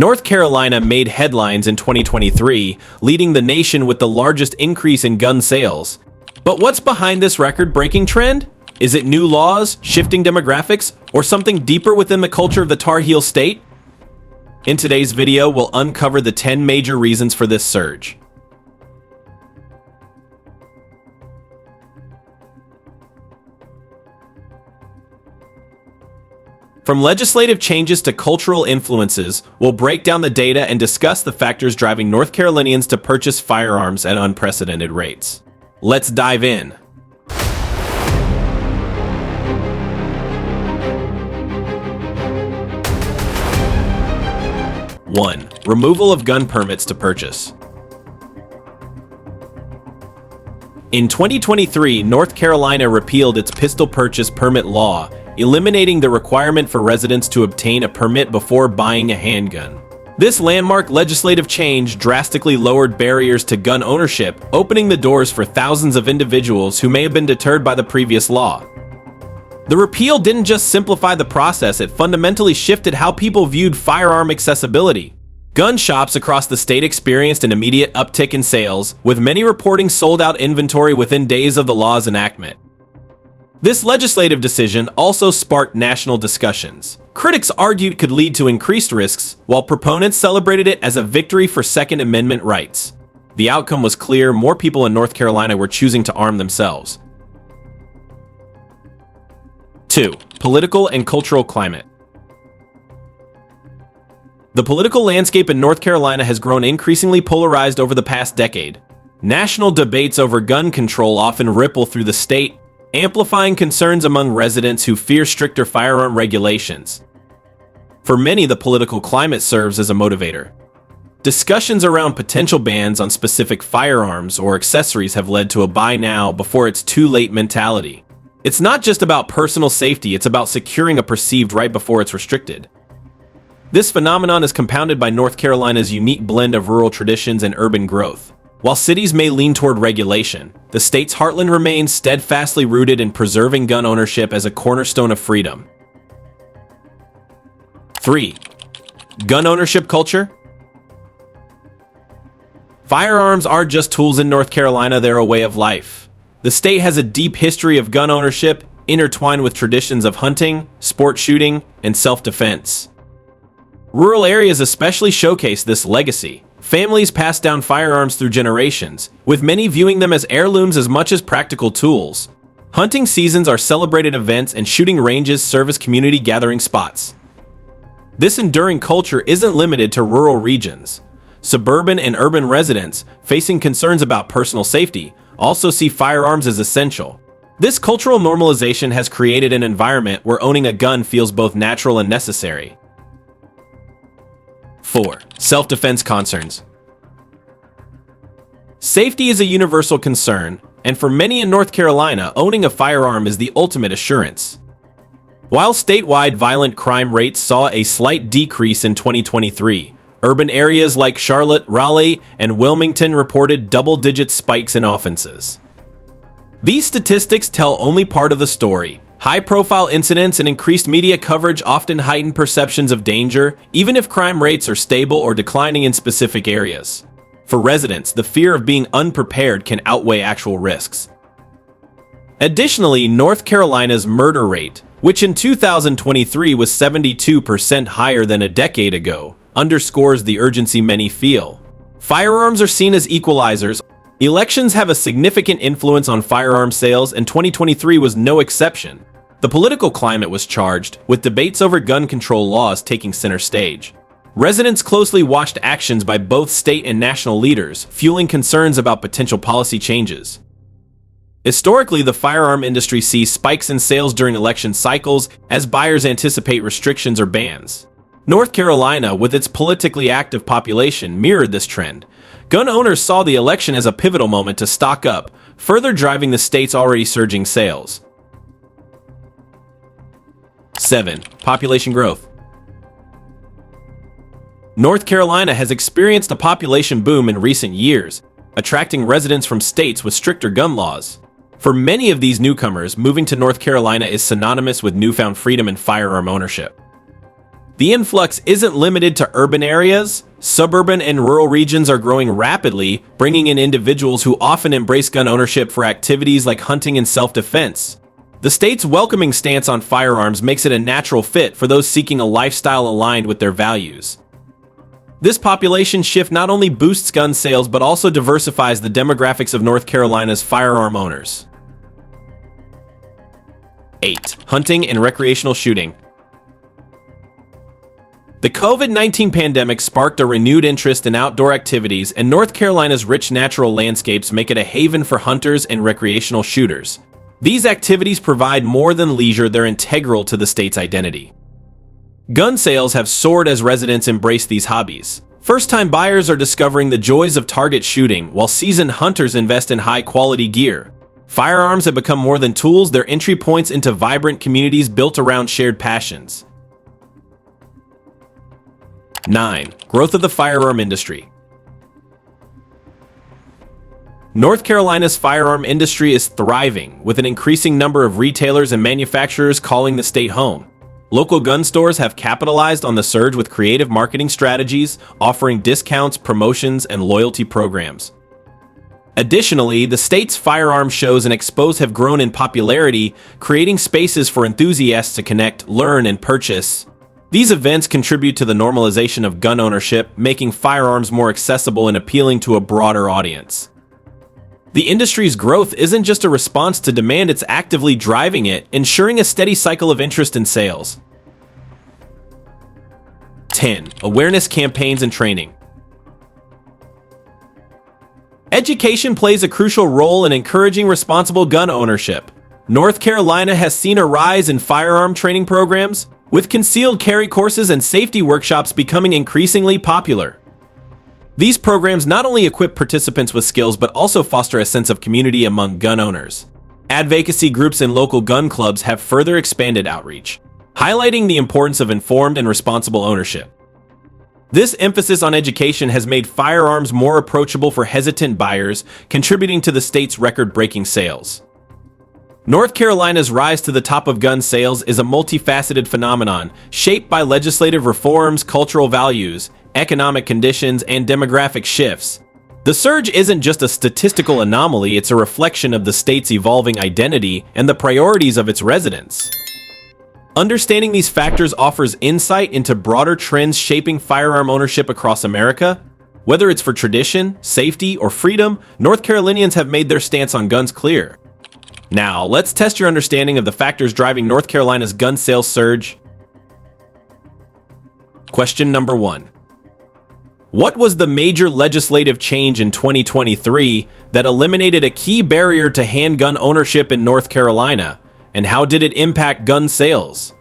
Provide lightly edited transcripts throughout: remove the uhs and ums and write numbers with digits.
North Carolina made headlines in 2023, leading the nation with the largest increase in gun sales. But what's behind this record-breaking trend? Is it new laws, shifting demographics, or something deeper within the culture of the Tar Heel state? In today's video, we'll uncover the 10 major reasons for this surge. From legislative changes to cultural influences, we'll break down the data and discuss the factors driving North Carolinians to purchase firearms at unprecedented rates. Let's dive in. 1. Removal of gun permits to purchase. In 2023, North Carolina repealed its pistol purchase permit law, eliminating the requirement for residents to obtain a permit before buying a handgun. This landmark legislative change drastically lowered barriers to gun ownership, opening the doors for thousands of individuals who may have been deterred by the previous law. The repeal didn't just simplify the process, it fundamentally shifted how people viewed firearm accessibility. Gun shops across the state experienced an immediate uptick in sales, with many reporting sold-out inventory within days of the law's enactment. This legislative decision also sparked national discussions. Critics argued it could lead to increased risks, while proponents celebrated it as a victory for Second Amendment rights. The outcome was clear: more people in North Carolina were choosing to arm themselves. 2. Political and cultural climate. The political landscape in North Carolina has grown increasingly polarized over the past decade. National debates over gun control often ripple through the state, amplifying concerns among residents who fear stricter firearm regulations. For many, the political climate serves as a motivator. Discussions around potential bans on specific firearms or accessories have led to a buy now before it's too late mentality. It's not just about personal safety, it's about securing a perceived right before it's restricted. This phenomenon is compounded by North Carolina's unique blend of rural traditions and urban growth. While cities may lean toward regulation, the state's heartland remains steadfastly rooted in preserving gun ownership as a cornerstone of freedom. 3. Gun ownership culture. Firearms aren't just tools in North Carolina, they're a way of life. The state has a deep history of gun ownership, intertwined with traditions of hunting, sport shooting, and self-defense. Rural areas especially showcase this legacy. Families pass down firearms through generations, with many viewing them as heirlooms as much as practical tools. Hunting seasons are celebrated events, and shooting ranges serve as community gathering spots. This enduring culture isn't limited to rural regions. Suburban and urban residents, facing concerns about personal safety, also see firearms as essential. This cultural normalization has created an environment where owning a gun feels both natural and necessary. 4. Self-defense concerns. Safety is a universal concern, and for many in North Carolina, owning a firearm is the ultimate assurance. While statewide violent crime rates saw a slight decrease in 2023, urban areas like Charlotte, Raleigh, and Wilmington reported double-digit spikes in offenses. These statistics tell only part of the story. High-profile incidents and increased media coverage often heighten perceptions of danger, even if crime rates are stable or declining in specific areas. For residents, the fear of being unprepared can outweigh actual risks. Additionally, North Carolina's murder rate, which in 2023 was 72% higher than a decade ago, underscores the urgency many feel. Firearms are seen as equalizers. Elections have a significant influence on firearm sales, and 2023 was no exception. The political climate was charged, with debates over gun control laws taking center stage. Residents closely watched actions by both state and national leaders, fueling concerns about potential policy changes. Historically, the firearm industry sees spikes in sales during election cycles as buyers anticipate restrictions or bans. North Carolina, with its politically active population, mirrored this trend. Gun owners saw the election as a pivotal moment to stock up, further driving the state's already surging sales. 7. Population growth. North Carolina has experienced a population boom in recent years, attracting residents from states with stricter gun laws. For many of these newcomers, moving to North Carolina is synonymous with newfound freedom and firearm ownership. The influx isn't limited to urban areas. Suburban and rural regions are growing rapidly, bringing in individuals who often embrace gun ownership for activities like hunting and self-defense. The state's welcoming stance on firearms makes it a natural fit for those seeking a lifestyle aligned with their values. This population shift not only boosts gun sales but also diversifies the demographics of North Carolina's firearm owners. 8. Hunting and recreational shooting. The COVID-19 pandemic sparked a renewed interest in outdoor activities, and North Carolina's rich natural landscapes make it a haven for hunters and recreational shooters. These activities provide more than leisure, they're integral to the state's identity. Gun sales have soared as residents embrace these hobbies. First-time buyers are discovering the joys of target shooting, while seasoned hunters invest in high-quality gear. Firearms have become more than tools, they're entry points into vibrant communities built around shared passions. 9. Growth of the firearm industry. North Carolina's firearm industry is thriving, with an increasing number of retailers and manufacturers calling the state home. Local gun stores have capitalized on the surge with creative marketing strategies, offering discounts, promotions, and loyalty programs. Additionally, the state's firearm shows and expos have grown in popularity, creating spaces for enthusiasts to connect, learn, and purchase. These events contribute to the normalization of gun ownership, making firearms more accessible and appealing to a broader audience. The industry's growth isn't just a response to demand, it's actively driving it, ensuring a steady cycle of interest in sales. 10. Awareness campaigns and training. Education plays a crucial role in encouraging responsible gun ownership. North Carolina has seen a rise in firearm training programs, with concealed carry courses and safety workshops becoming increasingly popular. These programs not only equip participants with skills but also foster a sense of community among gun owners. Advocacy groups and local gun clubs have further expanded outreach, highlighting the importance of informed and responsible ownership. This emphasis on education has made firearms more approachable for hesitant buyers, contributing to the state's record-breaking sales. North Carolina's rise to the top of gun sales is a multifaceted phenomenon, shaped by legislative reforms, cultural values, economic conditions, and demographic shifts. The surge isn't just a statistical anomaly, it's a reflection of the state's evolving identity and the priorities of its residents. Understanding these factors offers insight into broader trends shaping firearm ownership across America. Whether it's for tradition, safety, or freedom, North Carolinians have made their stance on guns clear. Now, let's test your understanding of the factors driving North Carolina's gun sales surge. Question number 1. What was the major legislative change in 2023 that eliminated a key barrier to handgun ownership in North Carolina, and how did it impact gun sales?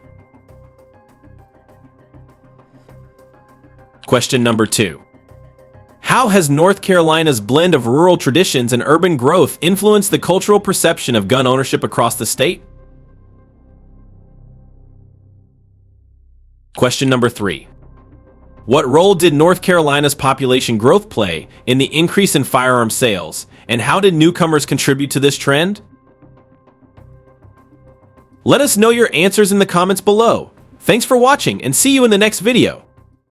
Question number 2. How has North Carolina's blend of rural traditions and urban growth influenced the cultural perception of gun ownership across the state? Question number 3. What role did North Carolina's population growth play in the increase in firearm sales, and how did newcomers contribute to this trend? Let us know your answers in the comments below. Thanks for watching, and see you in the next video.